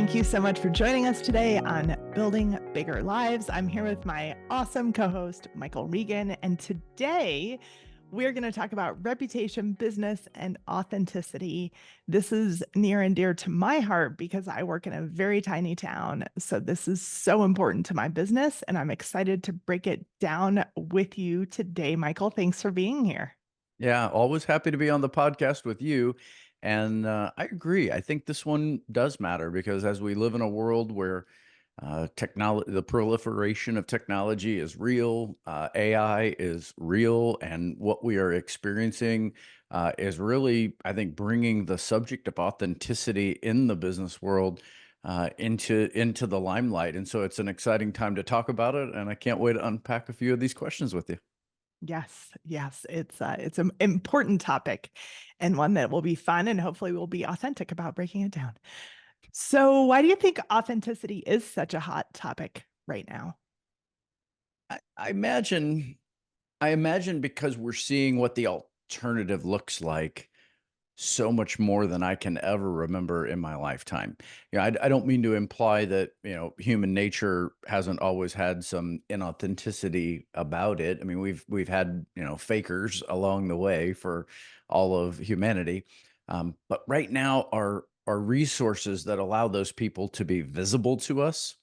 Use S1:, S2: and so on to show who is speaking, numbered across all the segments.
S1: Thank you so much for joining us today on Building Bigger Lives. I'm here with my awesome co-host, Michael Regan, and today we're going to talk about reputation, business, and authenticity. This is near and dear to my heart because I work in a very tiny town. So this is so important to my business, and I'm excited to break it down with you today, Michael. Thanks for being here.
S2: Yeah, always happy to be on the podcast with you. And I agree. I think this one does matter because as we live in a world where technology, the proliferation of technology is real, AI is real, and what we are experiencing is really, I think, bringing the subject of authenticity in the business world into the limelight. And so it's an exciting time to talk about it, and I can't wait to unpack a few of these questions with you.
S1: Yes, it's an important topic and one that will be fun and hopefully we'll be authentic about breaking it down. So, why do you think authenticity is such a hot topic right now?
S2: I imagine I imagine because we're seeing what the alternative looks like so much more than I can ever remember in my lifetime. I don't mean to imply that, human nature hasn't always had some inauthenticity about it. I mean, we've had, fakers along the way for all of humanity. But right now our resources that allow those people to be visible to us.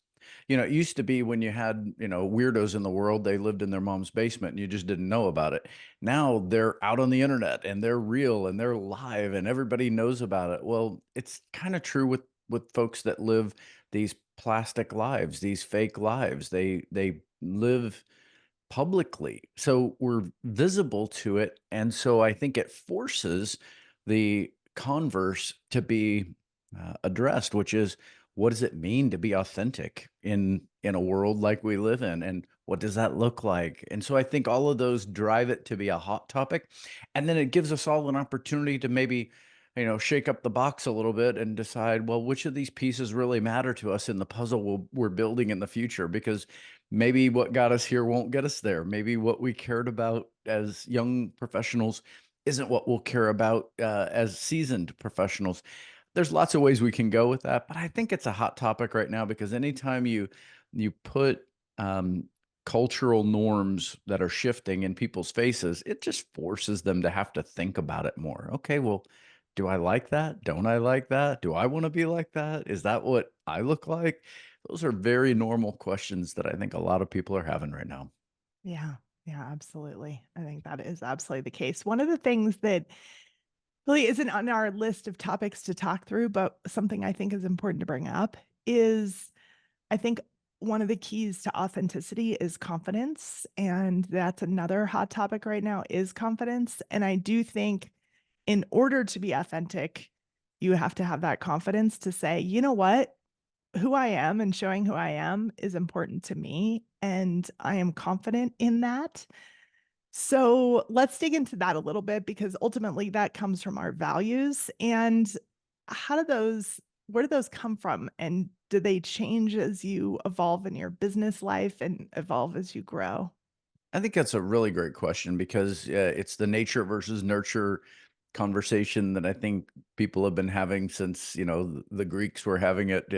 S2: It used to be when you had, weirdos in the world, they lived in their mom's basement and you just didn't know about it. Now they're out on the internet and they're real and they're live and everybody knows about it. Well, it's kind of true with folks that live these plastic lives, these fake lives. They live publicly. So we're visible to it. And so I think it forces the converse to be addressed, which is what does it mean to be authentic in a world like we live in? And what does that look like? And so I think all of those drive it to be a hot topic. And then it gives us all an opportunity to maybe shake up the box a little bit and decide, well, which of these pieces really matter to us in the puzzle we're building in the future? Because maybe what got us here won't get us there. Maybe what we cared about as young professionals isn't what we'll care about as seasoned professionals. There's lots of ways we can go with that, but I think it's a hot topic right now because anytime you put cultural norms that are shifting in people's faces, it just forces them to have to think about it more. Okay, well, do I like that? Don't I like that? Do I want to be like that? Is that what I look like? Those are very normal questions that I think a lot of people are having right now.
S1: Yeah, absolutely. I think that is absolutely the case. One of the things that really isn't on our list of topics to talk through, but something I think is important to bring up is I think one of the keys to authenticity is confidence. And that's another hot topic right now is confidence. And I do think in order to be authentic, you have to have that confidence to say, you know what? Who I am and showing who I am is important to me. And I am confident in that. So let's dig into that a little bit because ultimately that comes from our values. And how do where do those come from? And do they change as you evolve in your business life and evolve as you grow?
S2: I think that's a really great question because it's the nature versus nurture conversation that I think people have been having since the Greeks were having it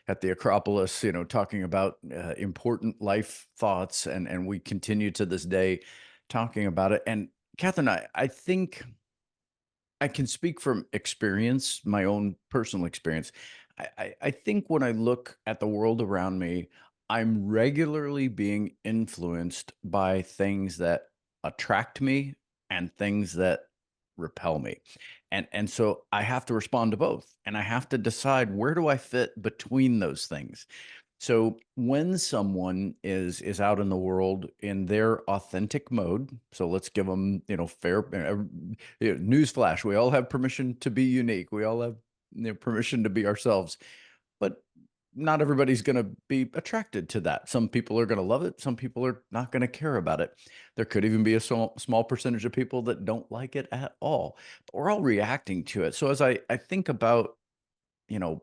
S2: at the Acropolis, talking about important life thoughts, and we continue to this day talking about it. And Catherine, I think I can speak from experience, my own personal experience. I think when I look at the world around me, I'm regularly being influenced by things that attract me and things that repel me. And so I have to respond to both. And I have to decide where do I fit between those things. So when someone is out in the world in their authentic mode, so let's give them, fair newsflash, we all have permission to be unique. We all have permission to be ourselves. But not everybody's going to be attracted to that. Some people are going to love it. Some people are not going to care about it. There could even be a small percentage of people that don't like it at all. But we're all reacting to it. So as I think about, you know,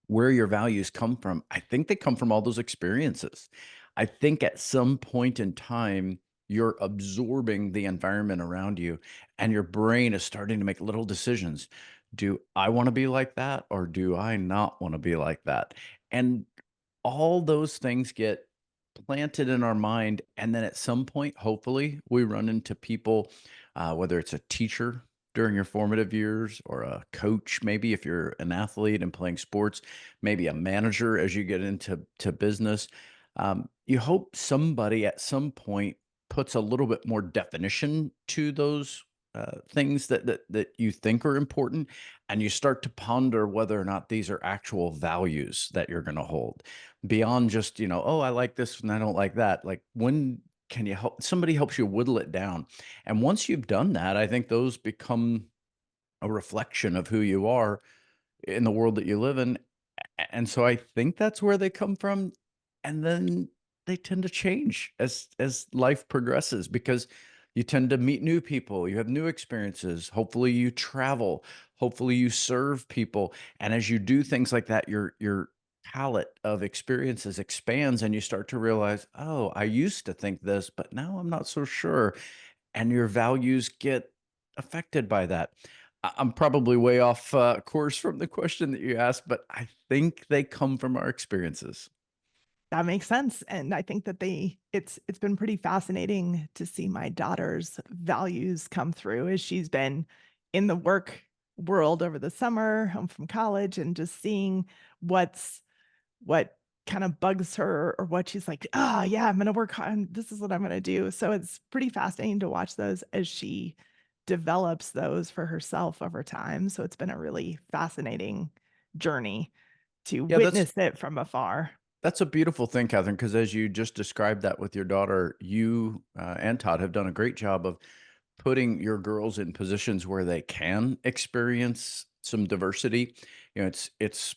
S2: where your values come from, I think they come from all those experiences. I think at some point in time, you're absorbing the environment around you and your brain is starting to make little decisions. Do I want to be like that or do I not want to be like that? And all those things get planted in our mind. And then at some point, hopefully, we run into people, whether it's a teacher during your formative years or a coach, maybe if you're an athlete and playing sports, maybe a manager as you get into business. You hope somebody at some point puts a little bit more definition to those things that you think are important, and you start to ponder whether or not these are actual values that you're going to hold beyond just, oh, I like this and I don't like that. Like, when can you help somebody helps you whittle it down? And once you've done that, I think those become a reflection of who you are in the world that you live in. And so I think that's where they come from, and then they tend to change as life progresses because you tend to meet new people, you have new experiences, hopefully you travel, hopefully you serve people, and as you do things like that, your palette of experiences expands and you start to realize, "Oh, I used to think this, but now I'm not so sure." And your values get affected by that. I'm probably way off course from the question that you asked, but I think they come from our experiences.
S1: That makes sense, and I think that it's been pretty fascinating to see my daughter's values come through as she's been in the work world over the summer, home from college, and just seeing what kind of bugs her or what she's like, "Oh, yeah, I'm gonna work on this is what I'm gonna do." So it's pretty fascinating to watch those as she develops those for herself over time. So it's been a really fascinating journey to
S2: Yeah,
S1: witness it from afar.
S2: that's a beautiful thing, Catherine, because as you just described that with your daughter, you and Todd have done a great job of putting your girls in positions where they can experience some diversity. It's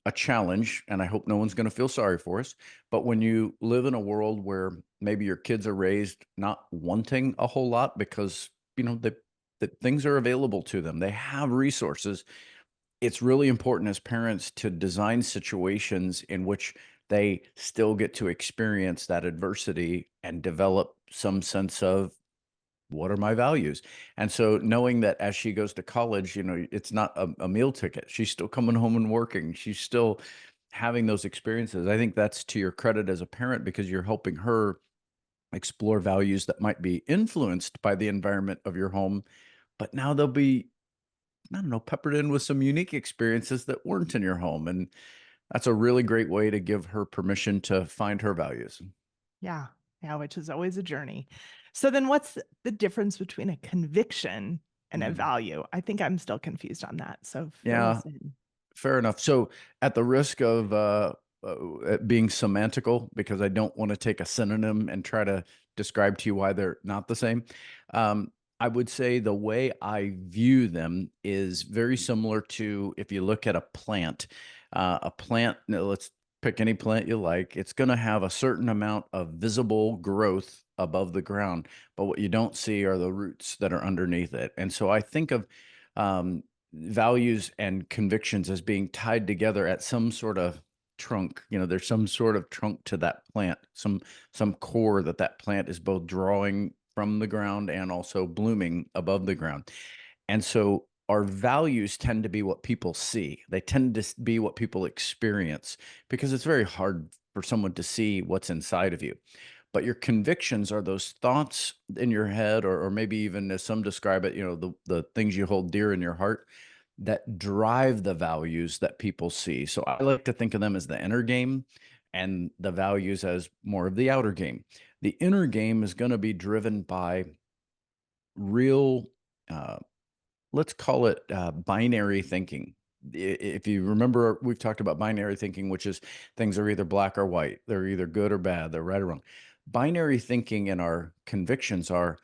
S2: a challenge, and I hope no one's going to feel sorry for us. But when you live in a world where maybe your kids are raised not wanting a whole lot because that things are available to them, they have resources. It's really important as parents to design situations in which they still get to experience that adversity and develop some sense of what are my values? And so knowing that as she goes to college, it's not a meal ticket. She's still coming home and working. She's still having those experiences. I think that's to your credit as a parent because you're helping her explore values that might be influenced by the environment of your home, but now they'll be, I don't know, peppered in with some unique experiences that weren't in your home. And that's a really great way to give her permission to find her values.
S1: Yeah. Yeah, which is always a journey. So then what's the difference between a conviction and a
S2: Mm.
S1: value? I think I'm still confused on that. So fill
S2: Yeah.
S1: us in.
S2: Fair enough. So, at the risk of it being semantical, because I don't want to take a synonym and try to describe to you why they're not the same, um, I would say the way I view them is very similar to if you look at a plant. A plant, let's pick any plant you like, it's going to have a certain amount of visible growth above the ground, but what you don't see are the roots that are underneath it. And so I think of um, values and convictions as being tied together at some sort of trunk. There's some sort of trunk to that plant, some core that plant is both drawing from the ground and also blooming above the ground. And so our values tend to be what people see. They tend to be what people experience because it's very hard for someone to see what's inside of you. But your convictions are those thoughts in your head, or maybe even as some describe it, the things you hold dear in your heart that drive the values that people see. So I like to think of them as the inner game and the values as more of the outer game. The inner game is going to be driven by real, uh, let's call it binary thinking. If you remember, we've talked about binary thinking, which is things are either black or white, they're either good or bad, they're right or wrong. Binary thinking in our convictions are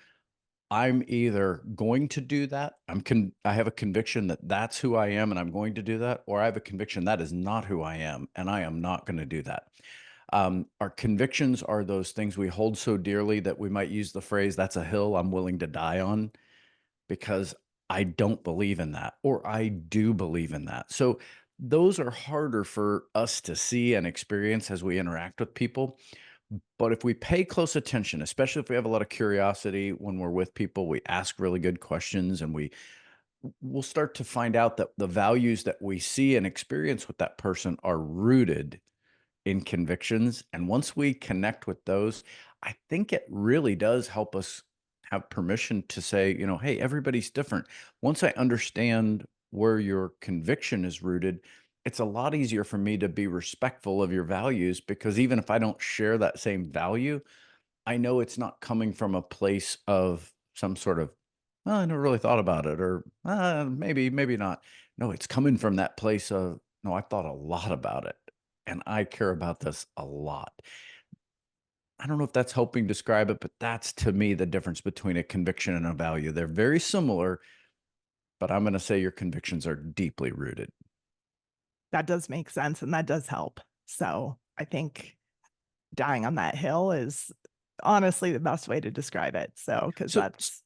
S2: I'm either going to do that. I have a conviction that that's who I am and I'm going to do that, or I have a conviction that is not who I am and I am not going to do that. Our convictions are those things we hold so dearly that we might use the phrase, that's a hill I'm willing to die on because I don't believe in that, or I do believe in that. So those are harder for us to see and experience as we interact with people. But if we pay close attention, especially if we have a lot of curiosity when we're with people, we ask really good questions and we we'll start to find out that the values that we see and experience with that person are rooted in convictions. And once we connect with those, I think it really does help us have permission to say, hey, everybody's different. Once I understand where your conviction is rooted, it's a lot easier for me to be respectful of your values because even if I don't share that same value, I know it's not coming from a place of some sort of, "Oh, I never really thought about it," or maybe, maybe not. No, it's coming from that place of, no, I've thought a lot about it and I care about this a lot. I don't know if that's helping describe it, but that's to me the difference between a conviction and a value. They're very similar, but I'm going to say your convictions are deeply rooted.
S1: That does make sense, and that does help. So, I think dying on that hill is honestly the best way to describe it. So, because
S2: So,
S1: that's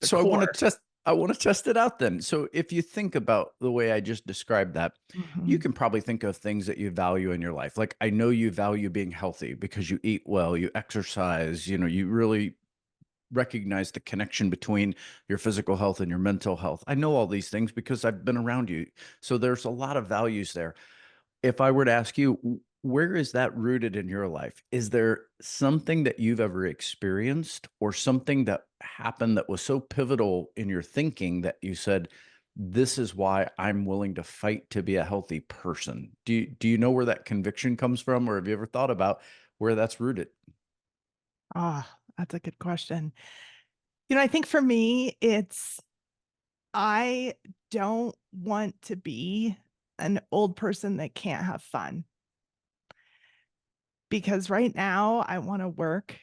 S1: the
S2: So I wanna
S1: core.
S2: test I wanna test it out then. So if you think about the way I just described that, you
S1: Mhm.
S2: can probably think of things that you value in your life. Like, I know you value being healthy because you eat well, you exercise, you really recognize the connection between your physical health and your mental health. I know all these things because I've been around you. So there's a lot of values there. If I were to ask you, where is that rooted in your life? Is there something that you've ever experienced or something that happened that was so pivotal in your thinking that you said, this is why I'm willing to fight to be a healthy person? Do you know where that conviction comes from, or have you ever thought about where that's rooted?
S1: Ah, that's a good question. I think for me, it's I don't want to be an old person that can't have fun because right now I wanna work,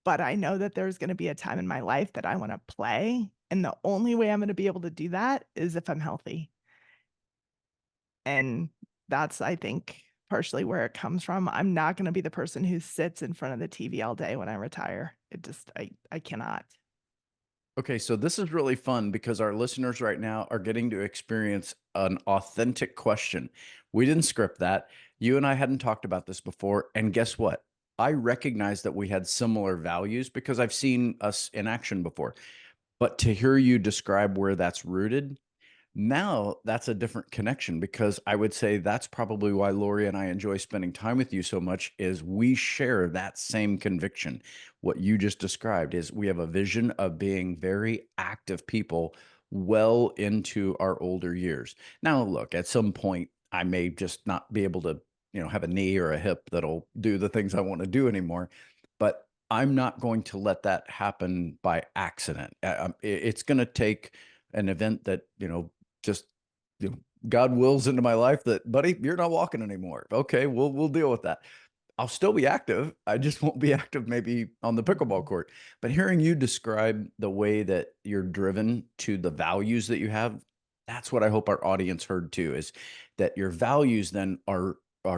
S1: but I know that there's gonna be a time in my life that I wanna play, and the only way I'm gonna be able to do that is if I'm healthy. And that's, I think, partially where it comes from. I'm not gonna be the person who sits in front of the TV all day when I retire. It just I cannot.
S2: Okay, so this is really fun because our listeners right now are getting to experience an authentic question. We didn't script that. You and I hadn't talked about this before. And guess what? I recognize that we had similar values because I've seen us in action before. But to hear you describe where that's rooted, now that's a different connection because I would say that's probably why Lori and I enjoy spending time with you so much is we share that same conviction. What you just described is we have a vision of being very active people well into our older years. Now, look, at some point I may just not be able to, have a knee or a hip that'll do the things I want to do anymore, but I'm not going to let that happen by accident. It's going to take an event that, just, you know, God wills into my life that, buddy, you're not walking anymore. Okay, we'll deal with that. I'll still be active. I just won't be active maybe on the pickleball
S1: Mhm.
S2: court. But hearing you describe the way that you're driven to the values that you have, that's what I hope our audience heard too, is that your values then are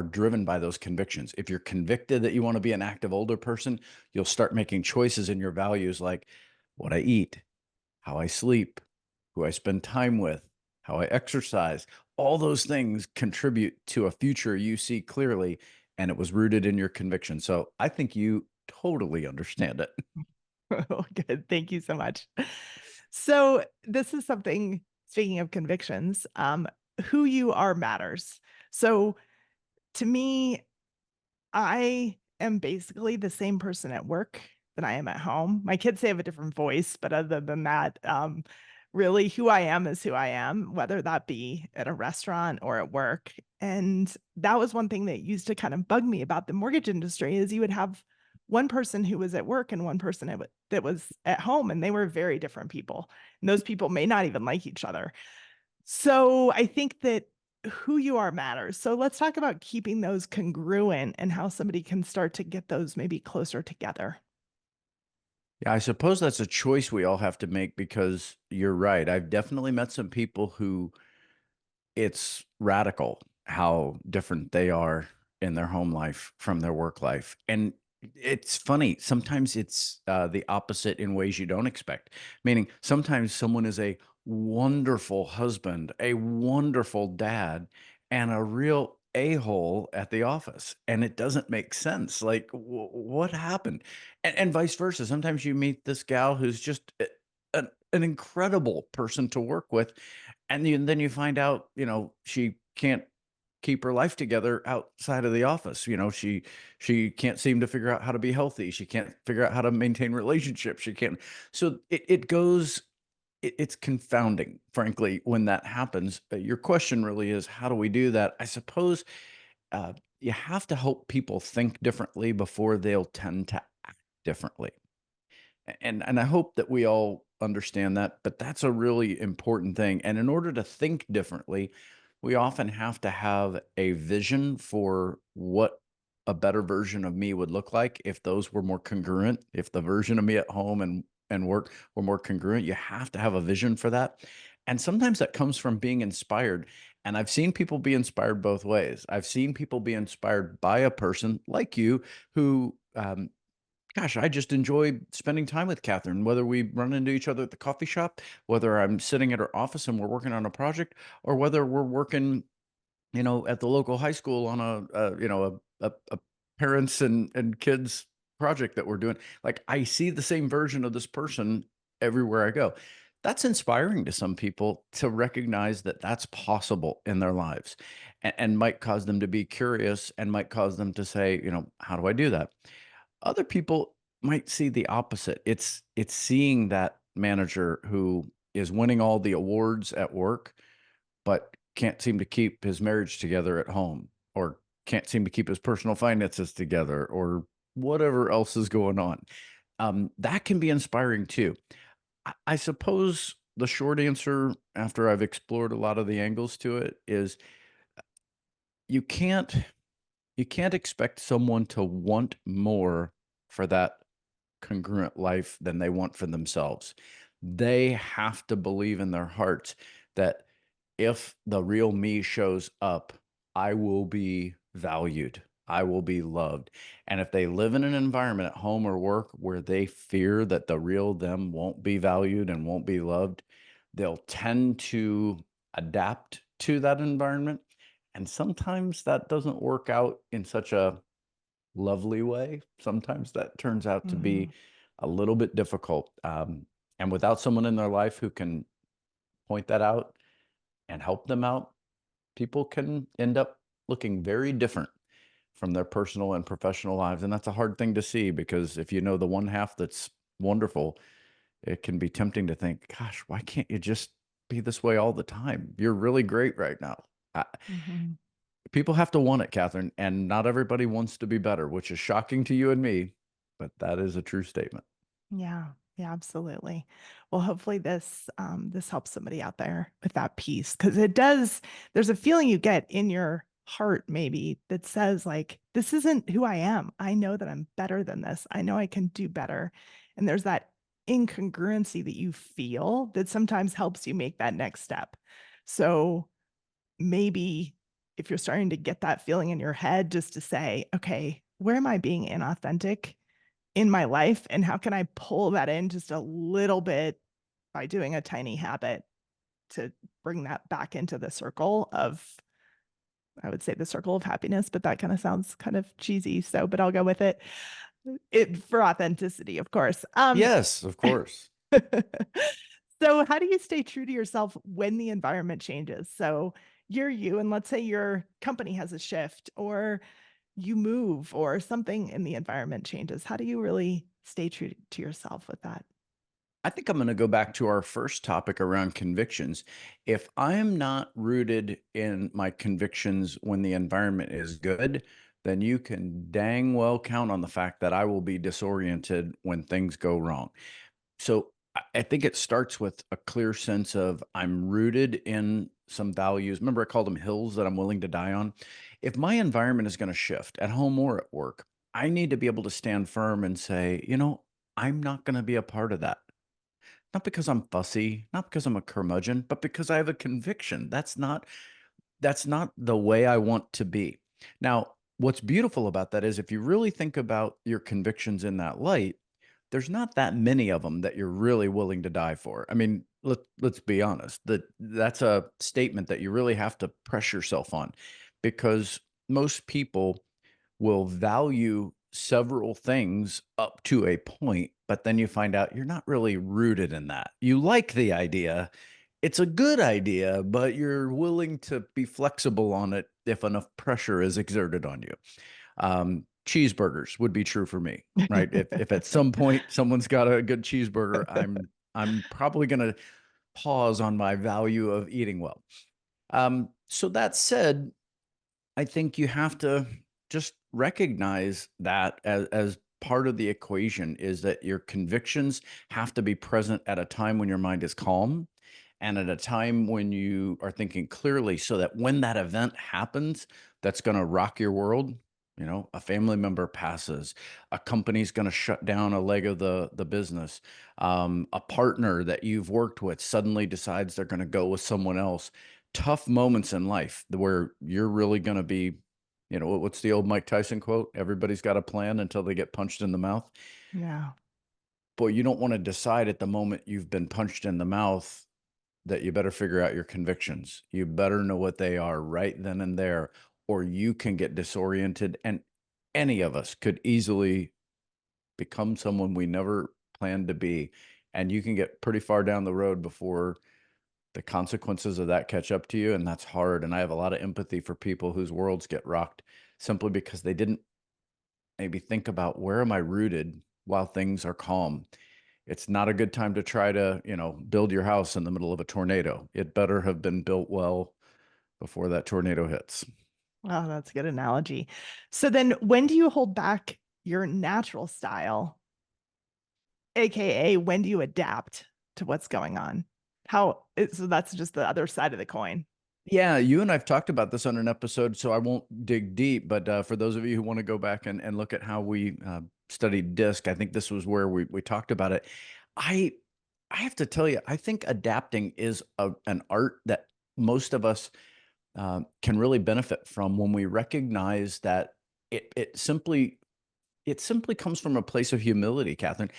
S2: driven by those convictions. If you're convicted that you want to be an active older person, you'll start making choices in your values like what I eat, how I sleep, who I spend time with, how I exercise. All those things contribute to a future you see clearly, and it was rooted in your conviction. So I think you totally understand it.
S1: Oh, good. Thank you so much. So, this is something speaking of convictions, who you are matters. So, to me, I am basically the same person at work that I am at home. My kids say I have a different voice, but other than that, really who I am is who I am, whether that be at a restaurant or at work. And that was one thing that used to kind of bug me about the mortgage industry is you would have one person who was at work and one person that was at home, and they were very different people. And those people may not even like each other. So I think that who you are matters. So let's talk about keeping those congruent and how somebody can start to get those maybe closer together.
S2: Yeah, I suppose that's a choice we all have to make because you're right. I've definitely met some people who it's radical how different they are in their home life from their work life, and it's funny, sometimes it's, the opposite in ways you don't expect, meaning sometimes someone is a wonderful husband, a wonderful dad, and a real a-hole at the office, and it doesn't make sense, like, what happened? And vice versa, sometimes you meet this gal who's just an incredible person to work with, and then you find out, she can't keep her life together outside of the office. She can't seem to figure out how to be healthy. She can't figure out how to maintain relationships. She can't. So it goes. It's confounding, frankly, when that happens. Your question really is, how do we do that? I suppose you have to help people think differently before they'll tend to act differently. And I hope that we all understand that, but that's a really important thing. And in order to think differently, we often have to have a vision for what a better version of me would look like if those were more congruent, if the version of me at home and work were more congruent. You have to have a vision for that. And sometimes that comes from being inspired. And I've seen people be inspired both ways. I've seen people be inspired by a person like you who gosh, I just enjoy spending time with Catherine, whether we run into each other at the coffee shop, whether I'm sitting at her office and we're working on a project, or whether we're working, at the local high school on a parents and kids project that we're doing. Like, I see the same version of this person everywhere I go. That's inspiring to some people to recognize that that's possible in their lives, and might cause them to be curious and might cause them to say, how do I do that? Other people might see the opposite. It's seeing that manager who is winning all the awards at work, but can't seem to keep his marriage together at home, or can't seem to keep his personal finances together, or whatever else is going on. That can be inspiring too. I suppose the short answer, after I've explored a lot of the angles to it, is you can't you can't expect someone to want more for that congruent life than they want for themselves. They have to believe in their hearts that if the real me shows up, I will be valued. I will be loved. And if they live in an environment at home or work where they fear that the real them won't be valued and won't be loved, they'll tend to adapt to that environment. And sometimes that doesn't work out in such a lovely way. Sometimes that turns out to
S1: Mhm.
S2: be a little bit difficult. And without someone in their life who can point that out and help them out, people can end up looking very different from their personal and professional lives. And that's a hard thing to see, because if you know the one half that's wonderful, it can be tempting to think, gosh, why can't you just be this way all the time? You're really great right now.
S1: Mhm.
S2: People have to want it, Catherine, and not everybody wants to be better, which is shocking to you and me, but that is a true statement.
S1: Yeah. Yeah, absolutely. Well, hopefully this helps somebody out there with that piece, because it does. There's a feeling you get in your heart maybe that says like, this isn't who I am. I know that I'm better than this. I know I can do better. And there's that incongruency that you feel that sometimes helps you make that next step. So maybe if you're starting to get that feeling in your head, just to say, okay, where am I being inauthentic in my life? And how can I pull that in just a little bit by doing a tiny habit to bring that back into the circle of, I would say the circle of happiness, but that kind of sounds kind of cheesy. So, but I'll go with it. It for authenticity, of course.
S2: Yes, of course.
S1: So how do you stay true to yourself when the environment changes? So you're you, and let's say your company has a shift or you move or something in the environment changes. How do you really stay true to yourself with that?
S2: I think I'm going to go back to our first topic around convictions. If I am not rooted in my convictions when the environment is good, then you can dang well count on the fact that I will be disoriented when things go wrong. So I think it starts with a clear sense of I'm rooted in some values. Remember, I called them hills that I'm willing to die on. If my environment is going to shift at home or at work, I need to be able to stand firm and say, I'm not going to be a part of that. Not because I'm fussy, not because I'm a curmudgeon, but because I have a conviction. That's not the way I want to be. Now, what's beautiful about that is if you really think about your convictions in that light, there's not that many of them that you're really willing to die for. I mean, let's be honest. That's a statement that you really have to press yourself on, because most people will value several things up to a point but then you find out you're not really rooted in that. You like the idea. It's a good idea, but you're willing to be flexible on it if enough pressure is exerted on you. Cheeseburgers would be true for me, right? If at some point someone's got a good cheeseburger, I'm probably going to pause on my value of eating well. So that said, I think you have to just recognize that as part of the equation is that your convictions have to be present at a time when your mind is calm and at a time when you are thinking clearly so that when that event happens that's going to rock your world, a family member passes, a company's going to shut down a leg of the business, a partner that you've worked with suddenly decides they're going to go with someone else. Tough moments in life where you're really going to be, what's the old Mike Tyson quote? Everybody's got a plan until they get punched in the mouth.
S1: Yeah.
S2: Boy, you don't want to decide at the moment you've been punched in the mouth that you better figure out your convictions. You better know what they are right then and there, or you can get disoriented. And any of us could easily become someone we never planned to be. And you can get pretty far down the road before the consequences of that catch up to you. And that's hard. And I have a lot of empathy for people whose worlds get rocked simply because they didn't maybe think about where am I rooted while things are calm. It's not a good time to try to, build your house in the middle of a tornado. It better have been built well before that tornado hits.
S1: Oh, that's a good analogy. So then when do you hold back your natural style, AKA when do you adapt to what's going on? So that's just the other side of the coin.
S2: Yeah, you and I've talked about this on an episode, so I won't dig deep. But for those of you who want to go back and look at how we studied DISC, I think this was where we talked about it. I I have to tell you, I think adapting is an art that most of us can really benefit from when we recognize that it simply comes from a place of humility, Catherine.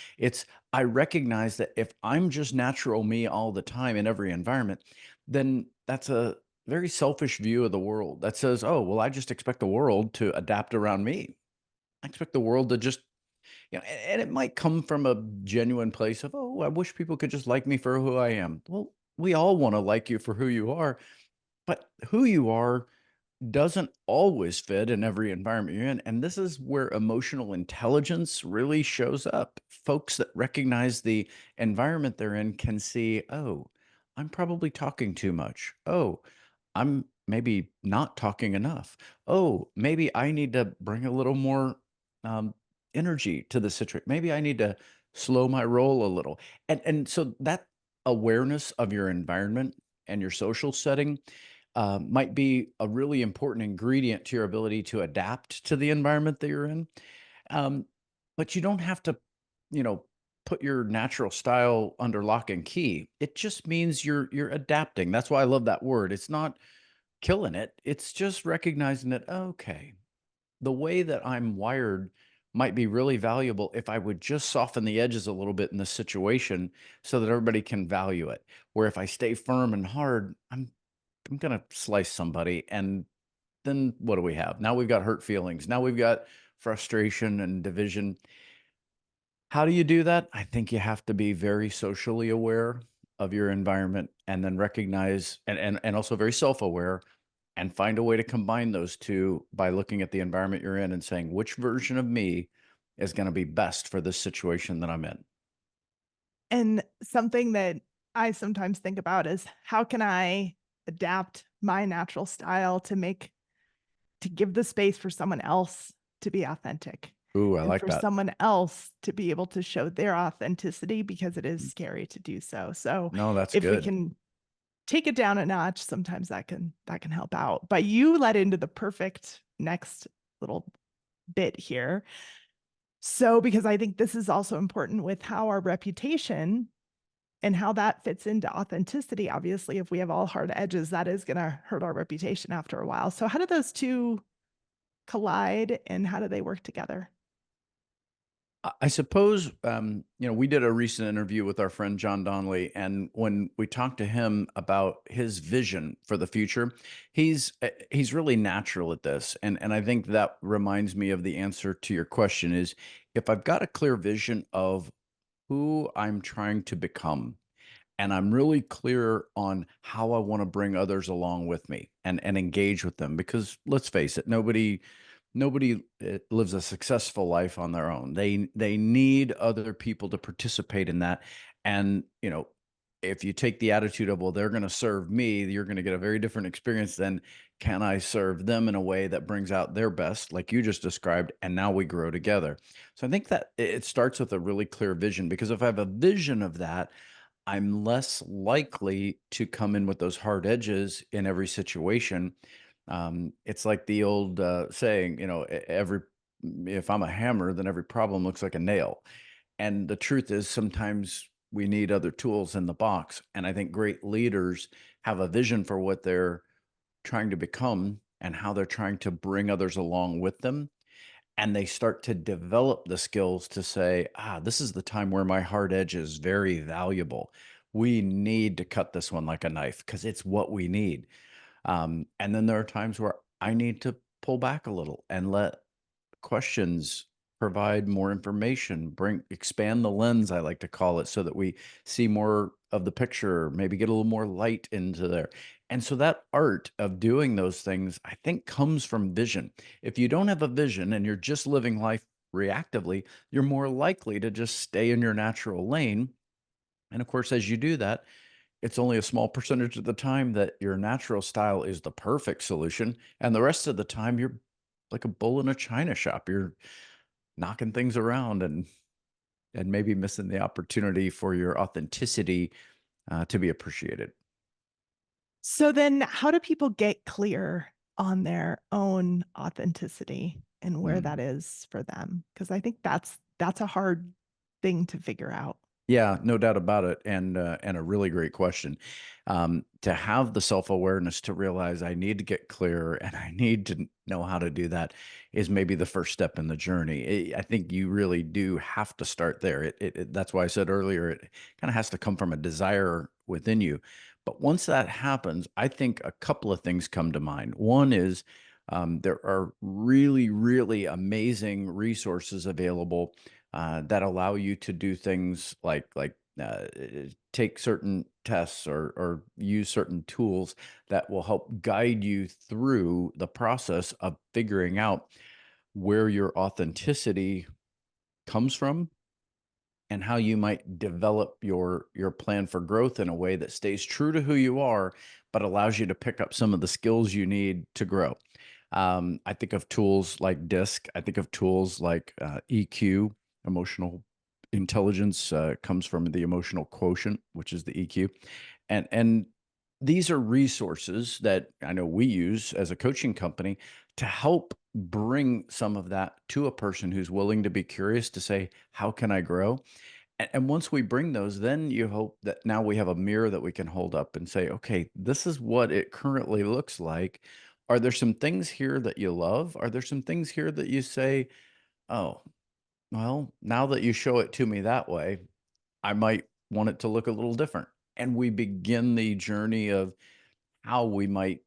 S2: I recognize that if I'm just natural me all the time in every environment, then that's a very selfish view of the world that says, oh, well, I just expect the world to adapt around me. I expect the world to just, and it might come from a genuine place of, oh, I wish people could just like me for who I am. Well, we all want to like you for who you are, but who you are doesn't always fit in every environment you're in. And this is where emotional intelligence really shows up. Folks that recognize the environment they're in can see, oh, I'm probably talking too much. Oh, I'm maybe not talking enough. Oh, maybe I need to bring a little more um, energy to the situation. Maybe I need to slow my roll a little. And so that awareness of your environment and your social setting might be a really important ingredient to your ability to adapt to the environment that you're in. Um, but you don't have to, you know, put your natural style under lock and key. It just means you're adapting. That's why I love that word. It's not killing it. It's just recognizing that, okay, the way that I'm wired might be really valuable if I would just soften the edges a little bit in this situation so that everybody can value it. Where if I stay firm and hard, I'm gonna slice somebody, and then what do we have? Now we've got hurt feelings. Now we've got frustration and division. How do you do that? I think you have to be very socially aware of your environment and then recognize and also very self-aware and find a way to combine those two by looking at the environment you're in and saying, which version of me is going to be best for this situation that I'm in?
S1: And something that I sometimes think about is how can I adapt my natural style to give the space for someone else to be authentic
S2: Ooh, I
S1: and
S2: like
S1: for
S2: that.
S1: someone else to be able to show their authenticity because it is scary to do so. So
S2: No, that's
S1: if we
S2: good.
S1: can take it down a notch, sometimes that can help out. But you led into the perfect next little bit here. So because I think this is also important with how our reputation and how that fits into authenticity. Obviously, if we have all hard edges, that is going to hurt our reputation after a while. So how do those two collide and how do they work together?
S2: I suppose, we did a recent interview with our friend John Donnelly, and when we talked to him about his vision for the future, he's really natural at this, and I think that reminds me of the answer to your question is if I've got a clear vision of who I'm trying to become, and I'm really clear on how I want to bring others along with me and engage with them, because let's face it, nobody lives a successful life on their own. They need other people to participate in that. And if you take the attitude of, well, they're going to serve me, you're going to get a very different experience than, can I serve them in a way that brings out their best, like you just described, and now we grow together. So I think that it starts with a really clear vision, because if I have a vision of that, I'm less likely to come in with those hard edges in every situation. It's like the old saying, if I'm a hammer, then every problem looks like a nail. And the truth is, sometimes we need other tools in the box. And I think great leaders have a vision for what they're trying to become and how they're trying to bring others along with them, and they start to develop the skills to say, this is the time where my hard edge is very valuable. We need to cut this one like a knife because it's what we need. And then there are times where I need to pull back a little and let questions provide more information, expand the lens, I like to call it, so that we see more of the picture, maybe get a little more light into there. And so that art of doing those things, I think, comes from vision. If you don't have a vision and you're just living life reactively, you're more likely to just stay in your natural lane. And of course, as you do that, it's only a small percentage of the time that your natural style is the perfect solution. And the rest of the time, you're like a bull in a china shop. You're knocking things around and maybe missing the opportunity for your authenticity to be appreciated.
S1: So then how do people get clear on their own authenticity and where
S2: Mm.
S1: that is for them? Because I think that's a hard thing to figure out.
S2: Yeah, no doubt about it, and a really great question. To have the self awareness to realize I need to get clear and I need to know how to do that is maybe the first step in the journey. I think you really do have to start there. That's why I said earlier it kind of has to come from a desire within you. But once that happens, I think a couple of things come to mind. One is there are really, really amazing resources available that allow you to do things like take certain tests or use certain tools that will help guide you through the process of figuring out where your authenticity comes from and how you might develop your plan for growth in a way that stays true to who you are, but allows you to pick up some of the skills you need to grow. I think of tools like DISC. I think of tools like EQ, emotional intelligence, comes from the emotional quotient, which is the EQ, and these are resources that I know we use as a coaching company to help bring some of that to a person who's willing to be curious to say, how can I grow? And once we bring those, then you hope that now we have a mirror that we can hold up and say, okay, this is what it currently looks like. Are there some things here that you love? Are there some things here that you say, oh, well, now that you show it to me that way, I might want it to look a little different. And we begin the journey of how we might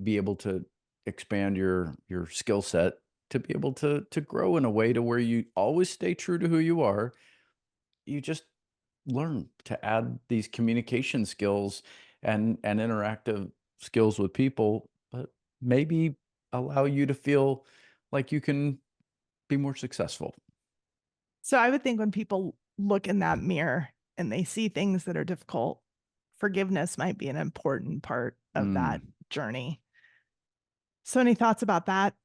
S2: be able to expand your skill set to be able to grow in a way to where you always stay true to who you are. You just learn to add these communication skills and interactive skills with people, but maybe allow you to feel like you can be more successful.
S1: So I would think when people look in that mirror and they see things that are difficult, forgiveness might be an important part of that
S2: Mm.
S1: journey. So any thoughts about that?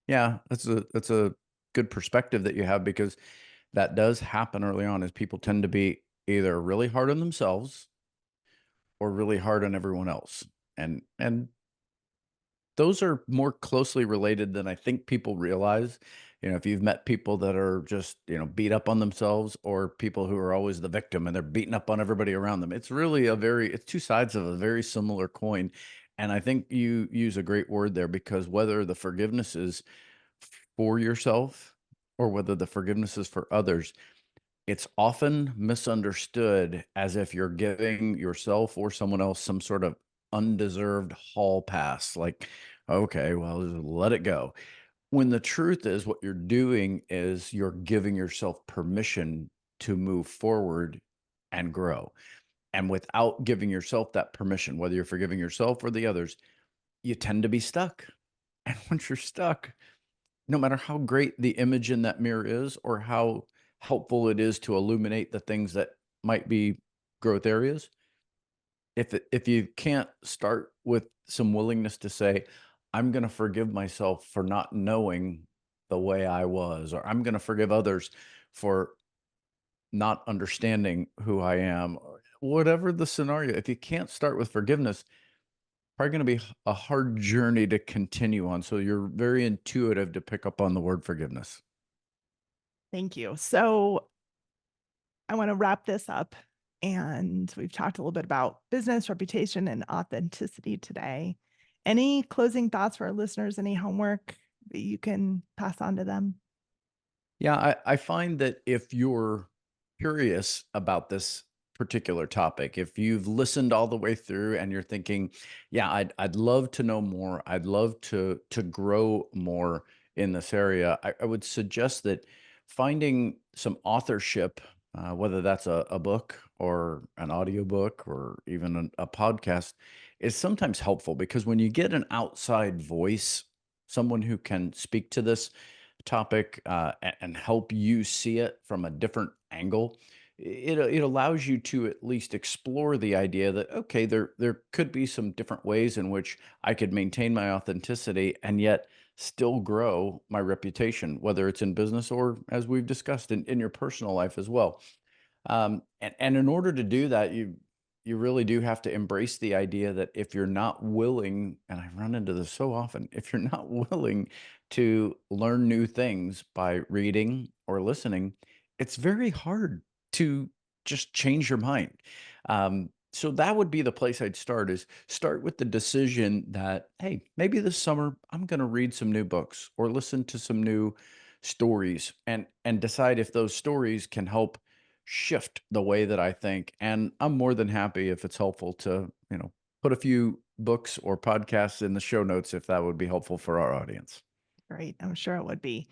S2: Yeah, that's a good perspective that you have, because that does happen early on, as people tend to be either really hard on themselves or really hard on everyone else. And those are more closely related than I think people realize. If you've met people that are just, beat up on themselves, or people who are always the victim and they're beating up on everybody around them, it's two sides of a very similar coin. And I think you use a great word there, because whether the forgiveness is for yourself or whether the forgiveness is for others, it's often misunderstood as if you're giving yourself or someone else some sort of undeserved hall pass. Like, okay, well, just let it go. When the truth is, what you're doing is you're giving yourself permission to move forward and grow. And without giving yourself that permission, whether you're forgiving yourself or the others, you tend to be stuck. And once you're stuck, no matter how great the image in that mirror is or how helpful it is to illuminate the things that might be growth areas, if you can't start with some willingness to say, I'm going to forgive myself for not knowing the way I was, or I'm going to forgive others for not understanding who I am, or whatever the scenario, if you can't start with forgiveness, probably going to be a hard journey to continue on. So you're very intuitive to pick up on the word forgiveness.
S1: Thank you. So I want to wrap this up. And we've talked a little bit about business, reputation, and authenticity today. Any closing thoughts for our listeners? Any homework that you can pass on to them?
S2: Yeah, I find that if you're curious about this particular topic, if you've listened all the way through and you're thinking, yeah, I'd love to know more, I'd love to grow more in this area, I would suggest that finding some authorship, whether that's a book or an audiobook or even a podcast, is sometimes helpful because when you get an outside voice, someone who can speak to this topic and help you see it from a different angle, it allows you to at least explore the idea that okay, there could be some different ways in which I could maintain my authenticity and yet still grow my reputation, whether it's in business or as we've discussed in your personal life as well. And in order to do that, you really do have to embrace the idea that if you're not willing, and I run into this so often, if you're not willing to learn new things by reading or listening, it's very hard to just change your mind. So that would be the place I'd start is start with the decision that, hey, maybe this summer I'm going to read some new books or listen to some new stories and decide if those stories can help shift the way that I think. And I'm more than happy if it's helpful to, put a few books or podcasts in the show notes if that would be helpful for our audience.
S1: Great. I'm sure it would be.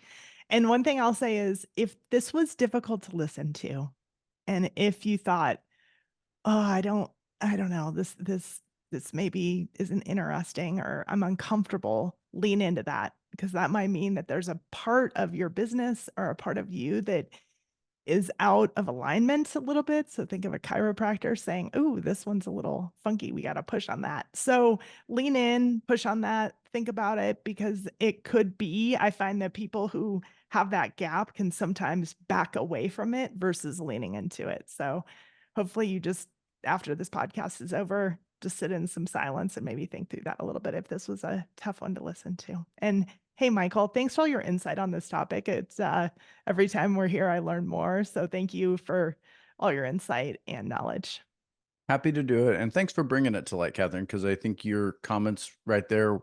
S1: And one thing I'll say is if this was difficult to listen to, and if you thought, oh, I don't know, this maybe isn't interesting or I'm uncomfortable, lean into that because that might mean that there's a part of your business or a part of you that is out of alignment a little bit. So think of a chiropractor saying, "Ooh, this one's a little funky. We got to push on that." So lean in, push on that, think about it because it could be. I find that people who have that gap can sometimes back away from it versus leaning into it. So hopefully you just, after this podcast is over, just sit in some silence and maybe think through that a little bit if this was a tough one to listen to. And hey, Michael, thanks for all your insight on this topic. It's every time we're here, I learn more. So thank you for all your insight and knowledge.
S2: Happy to do it. And thanks for bringing it to light, Catherine, because I think your comments right there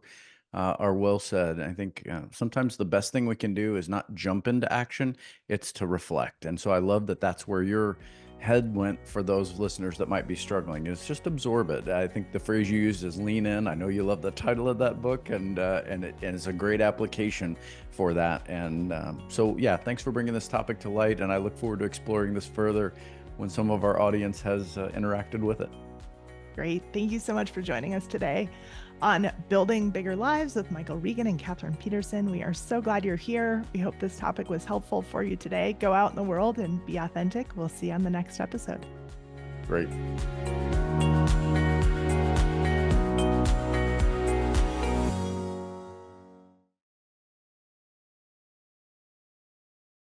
S2: are well said. I think sometimes the best thing we can do is not jump into action, it's to reflect. And so I love that that's where your head went for those listeners that might be struggling. Is just absorb it. I think the phrase you used is lean in. I know you love the title of that book, and it's a great application for that. And so, yeah, thanks for bringing this topic to light. And I look forward to exploring this further when some of our audience has interacted with it.
S1: Great. Thank you so much for joining us today on Building Bigger Lives with Michael Regan and Kathryn Peterson. We are so glad you're here. We hope this topic was helpful for you today. Go out in the world and be authentic. We'll see you on the next episode.
S2: Great.